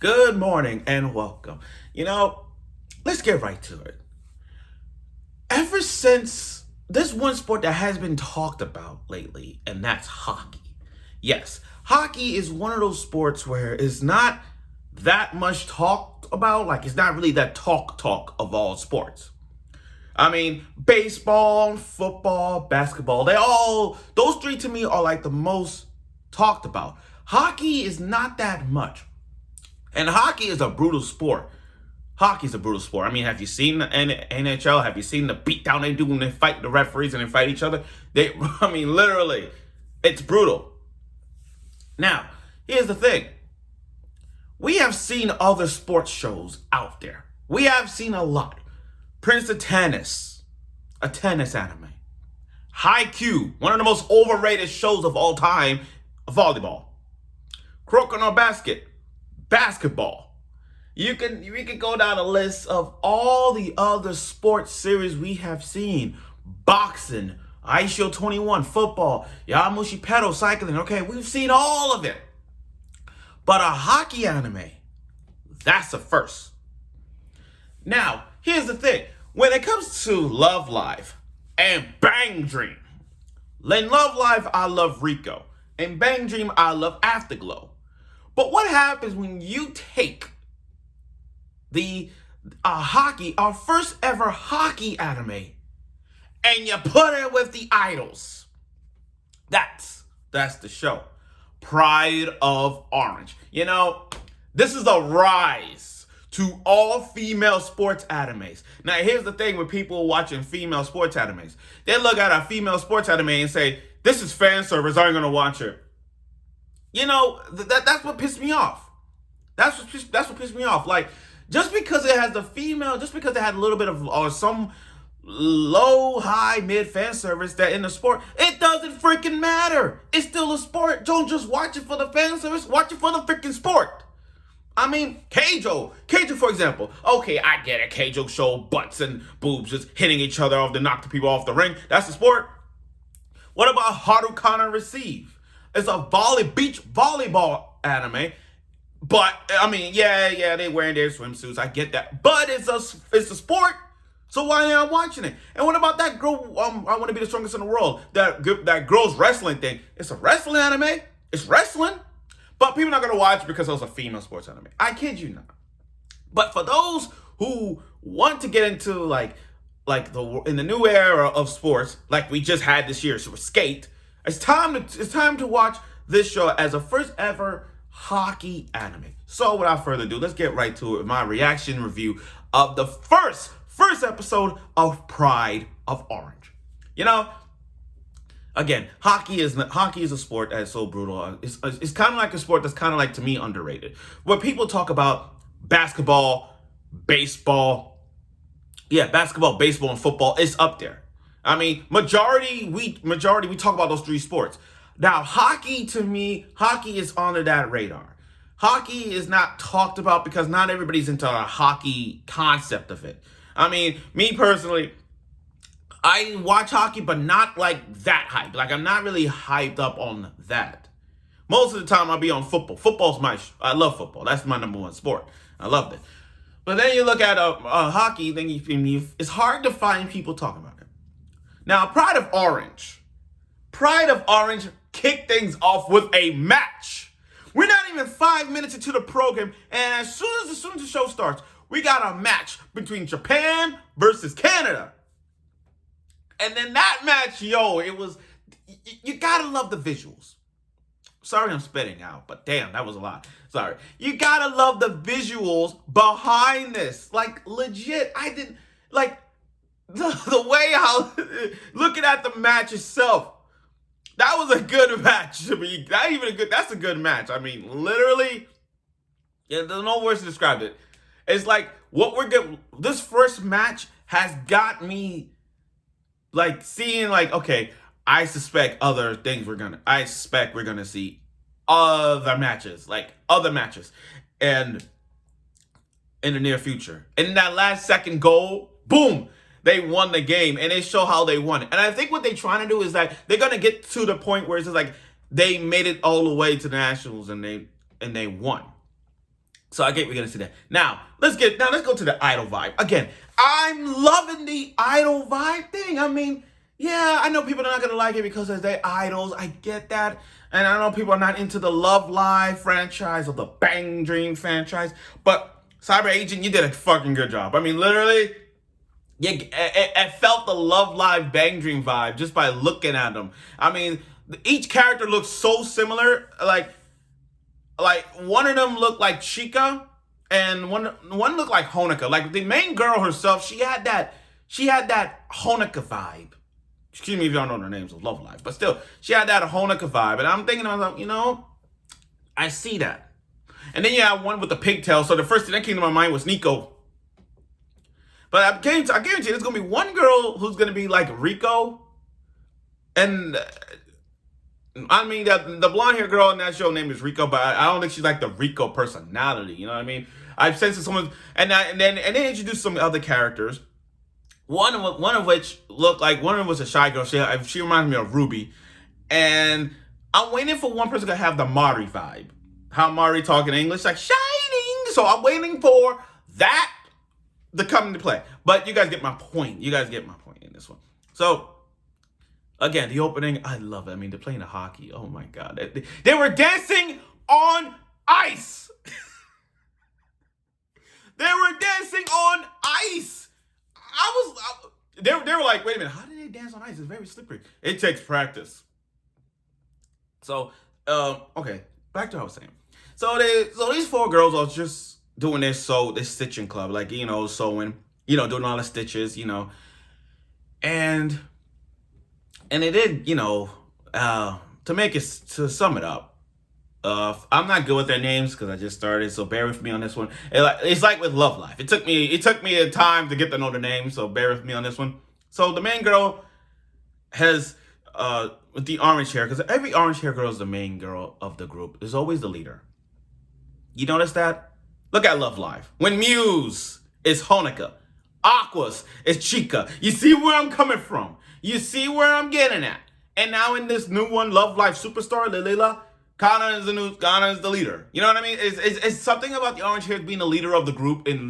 Good morning and welcome. Let's get right to it. Ever since this one sport that has been talked about lately, and that's hockey. Yes, hockey is one of those sports where it's not that much talked about. Like, it's not really that talk of all sports. I mean, baseball, football, basketball, those three to me are like the most talked about. Hockey is not that much. And hockey is a brutal sport. Hockey's a brutal sport. I mean, have you seen the NHL? Have you seen the beatdown they do when they fight the referees and they fight each other? Literally, it's brutal. Now, here's the thing. We have seen other sports shows out there. We have seen a lot. Prince of Tennis, a tennis anime. Haikyuu, one of the most overrated shows of all time, volleyball. Kuroko Basket, basketball. We can go down a list of all the other sports series we have seen. Boxing, Aisho 21, football, Yamushi pedal, cycling. Okay, we've seen all of it. But a hockey anime, that's a first. Now, here's the thing. When it comes to Love Live and Bang Dream, in Love Live, I love Rico. In Bang Dream, I love Afterglow. But what happens when you take our first ever hockey anime, and you put it with the idols? That's the show. Pride of Orange. This is a rise to all female sports animes. Now, here's the thing with people watching female sports animes. They look at a female sports anime and say, this is fan service, I ain't gonna watch it. That's what pissed me off. That's what pissed me off. Like, just because it has the female, just because it had a little bit of or some low, high, mid fan service that in the sport, it doesn't freaking matter. It's still a sport. Don't just watch it for the fan service. Watch it for the freaking sport. I mean, Keijo, for example. Okay, I get it. Keijo show butts and boobs just hitting each other off to knock the people off the ring. That's the sport. What about Harukana Receive? It's a beach volleyball anime. But, yeah, they wearing their swimsuits. I get that. But it's a sport. So why am I watching it? And what about that girl, I Want to Be the Strongest in the World? That girl's wrestling thing. It's a wrestling anime. It's wrestling. But people are not going to watch it because it was a female sports anime. I kid you not. But for those who want to get into in the new era of sports, like we just had this year, so skate, it's time to watch this show as a first ever hockey anime. So without further ado, let's get right to it. My reaction review of the first episode of Pride of Orange. Again, hockey is a sport that is so brutal. It's kind of like a sport that's kind of like, to me, underrated. When people talk about basketball, baseball, baseball, and football, it's up there. I mean, majority we talk about those three sports. Now, hockey, to me, hockey is under that radar. Hockey is not talked about because not everybody's into a hockey concept of it. I mean, me personally, I watch hockey, but not like that hype. Like, I'm not really hyped up on that. Most of the time, I'll be on football. I love football. That's my number one sport. I loved it. But then you look at hockey, then it's hard to find people talking about it. Now, Pride of Orange kicked things off with a match. We're not even 5 minutes into the program, and as soon as the show starts, we got a match between Japan versus Canada. And then that match, it was, you gotta love the visuals. Sorry I'm spitting out, but damn, that was a lot. Sorry. You gotta love the visuals behind this. Like, legit, the way how, looking at the match itself, that was a good match. That's a good match. I mean, literally, there's no words to describe it. It's like, this first match has got me, seeing, okay, I suspect we're gonna see other matches, and in the near future. And in that last second goal, boom, they won the game, and they show how they won it. And I think what they're trying to do is that they're gonna get to the point where it's just like they made it all the way to the Nationals and they won. So I get we're gonna see that. Now let's go to the idol vibe. Again, I'm loving the idol vibe thing. I mean, yeah, I know people are not gonna like it because of their idols. I get that. And I know people are not into the Love Live franchise or the Bang Dream franchise. But Cyber Agent, you did a fucking good job. I mean, literally, it felt the Love Live Bang Dream vibe just by looking at them. I mean, each character looks so similar. Like one of them looked like Chica, and one looked like Honoka. Like the main girl herself, she had that Honoka vibe. Excuse me if y'all know their names of Love Live, but still, she had that Honoka vibe. And I'm thinking to myself, I see that. And then you have one with the pigtail. So the first thing that came to my mind was Nikko. But I guarantee you, there's gonna be one girl who's gonna be like Rico, and I mean, the blonde hair girl in that show name is Rico, but I don't think she's like the Rico personality. You know what I mean? I've sensed someone, and then introduced some other characters. One of which looked like one of them was a shy girl. She reminds me of Ruby, and I'm waiting for one person to have the Mari vibe. How Mari talking English like shining. So I'm waiting for that to come into play. But you guys get my point. You guys get my point in this one. So. Again, the opening, I love it. I mean, they're playing the hockey. Oh my God. They were dancing on ice. They were dancing on ice. They were like, wait a minute, how do they dance on ice? It's very slippery. It takes practice. So, okay, back to what I was saying. So these four girls are just doing this stitching club, like, sewing, doing all the stitches, and they did, to sum it up, I'm not good with their names because I just started, so bear with me on this one. It's like with Love Life. It took me a time to get to know the name, so bear with me on this one. So the main girl has, with the orange hair, because every orange hair girl is the main girl of the group, is always the leader. You notice that? Look at Love Live. When Muse is Honoka, Aqua's is Chica. You see where I'm coming from. You see where I'm getting at. And now in this new one, Love Live Superstar, Lilila, Kana is the leader. You know what I mean? It's something about the orange hair being the leader of the group in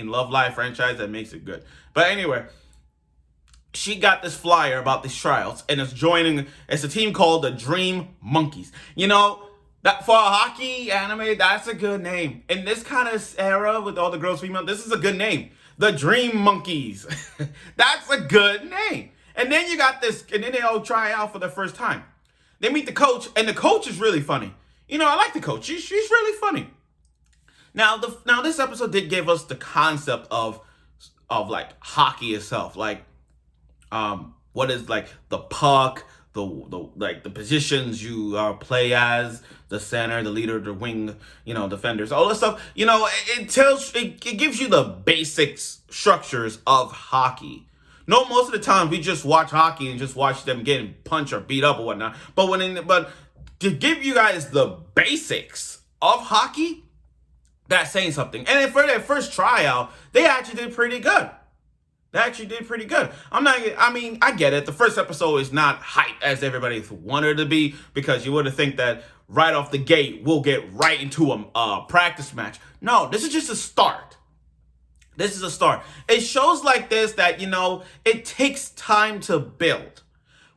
Love Live franchise that makes it good. But anyway, she got this flyer about these tryouts, and it's a team called the Dream Monkeys. That for a hockey anime, that's a good name. In this kind of era with all the girls female, this is a good name. The Dream Monkeys. That's a good name. And then you got this, and then they all try out for the first time. They meet the coach, and the coach is really funny. I like the coach. She's really funny. Now this episode did give us the concept of like hockey itself, like what is like the puck, the positions you play as, the center, the leader, the wing, defenders, all this stuff. It gives you the basic structures of hockey. No, most of the time we just watch hockey and just watch them getting punched or beat up or whatnot. But to give you guys the basics of hockey, that's saying something. And for their first tryout, they actually did pretty good. I get it. The first episode is not hype as everybody wanted it to be, because you would have think that right off the gate we'll get right into a practice match. No, this is just a start. This is a start. It shows like this that, it takes time to build.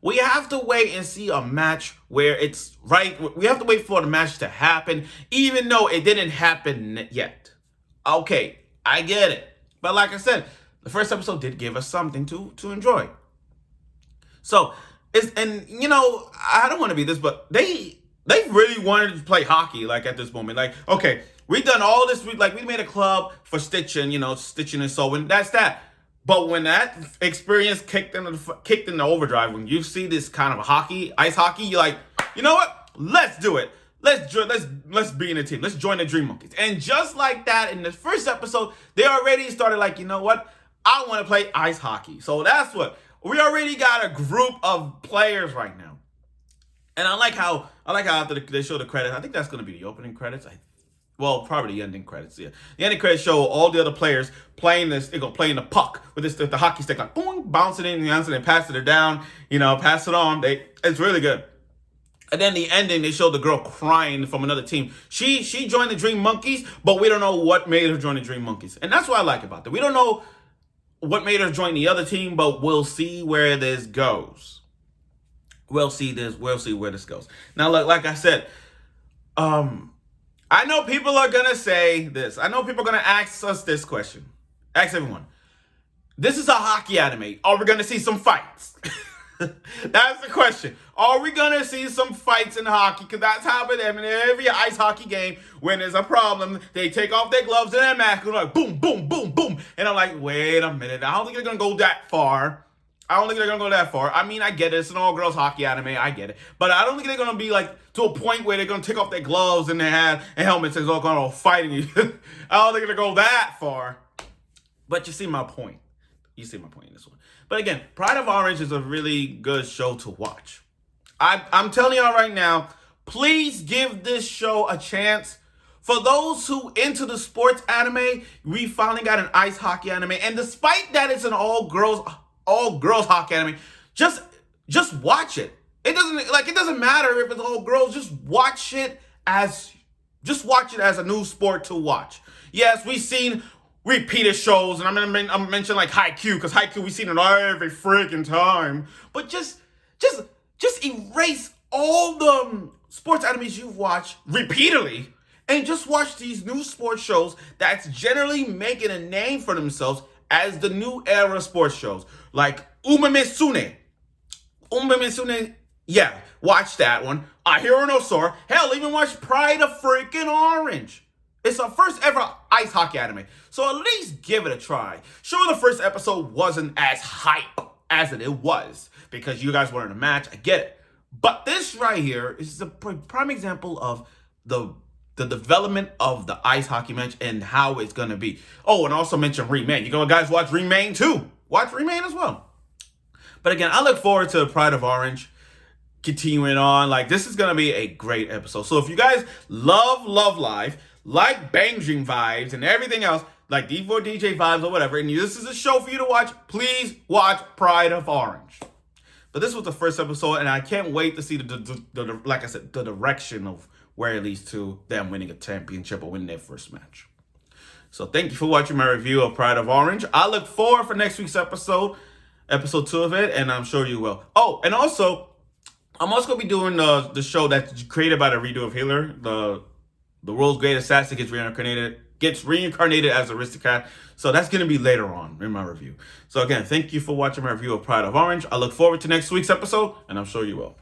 We have to wait and see a match where it's right. We have to wait for the match to happen, even though it didn't happen yet. Okay, I get it. But like I said, the first episode did give us something to enjoy. So, I don't want to be this, but they really wanted to play hockey, like, at this moment. Like, okay, we've done all this. We made a club for stitching, stitching and sewing. That's that. But when that experience kicked in the overdrive, when you see this kind of ice hockey, you're like, you know what? Let's do it. Let's be in a team. Let's join the Dream Monkeys. And just like that, in the first episode, they already started like, you know what? I want to play ice hockey. So that's what we already got, a group of players right now. And I like how after they show the credits, I think that's going to be the opening credits. Probably the ending credits. Yeah, the ending credits show all the other players playing this. They're gonna play in the puck with the hockey stick, like boom, bouncing in, and passing it down. Pass it on. It's really good. And then the ending, they showed the girl crying from another team. She joined the Dream Monkeys, but we don't know what made her join the Dream Monkeys. And that's what I like about that. We don't know what made her join the other team, but we'll see where this goes. We'll see where this goes. Now, like I said, I know people are gonna say this. I know people are gonna ask us this question. Ask everyone. This is a hockey anime. Are we gonna see some fights? That's the question. Are we gonna see some fights in hockey? Because that's how it is. I mean, every ice hockey game, when there's a problem, they take off their gloves and their mask and like boom, boom, boom, boom. And I'm like, wait a minute. I don't think they're gonna go that far. I mean, I get it. It's an all-girls hockey anime. I get it. But I don't think they're going to be like to a point where they're going to take off their gloves and their hat and helmets and all going to fighting you. I don't think they're going to go that far. But you see my point. You see my point in this one. But again, Pride of Orange is a really good show to watch. I'm telling y'all right now, please give this show a chance. For those who into the sports anime, we finally got an ice hockey anime. And despite that it's an all-girls hockey anime, just watch it. It doesn't matter if it's all girls, just watch it as a new sport to watch. Yes, we've seen repeated shows, and I'm mentioning like Haikyuu, because Haikyuu we've seen it every freaking time. But just erase all the sports animes you've watched repeatedly and just watch these new sports shows that's generally making a name for themselves as the new era sports shows. Like Umemetsune. Yeah, watch that one. Hero no Sora. Hell, even watch Pride of freaking Orange. It's our first ever ice hockey anime. So at least give it a try. Sure, the first episode wasn't as hype as it was because you guys were in a match. I get it. But this right here is a prime example of the development of the ice hockey match and how it's going to be. Oh, and also mention Remain. You guys watch Remain too. Watch Remain as well. But again, I look forward to Pride of Orange continuing on. Like, this is going to be a great episode. So if you guys love Love Live, like Bang Dream vibes and everything else, like D4DJ vibes or whatever, and this is a show for you to watch, please watch Pride of Orange. But this was the first episode, and I can't wait to see like I said, the direction of where it leads to them winning a championship or winning their first match. So thank you for watching my review of Pride of Orange. I look forward for next week's episode 2 of it, and I'm sure you will. Oh, and also, I'm also going to be doing the show that's created by the redo of Healer. The world's greatest assassin gets reincarnated as Aristocrat. So that's going to be later on in my review. So again, thank you for watching my review of Pride of Orange. I look forward to next week's episode, and I'm sure you will.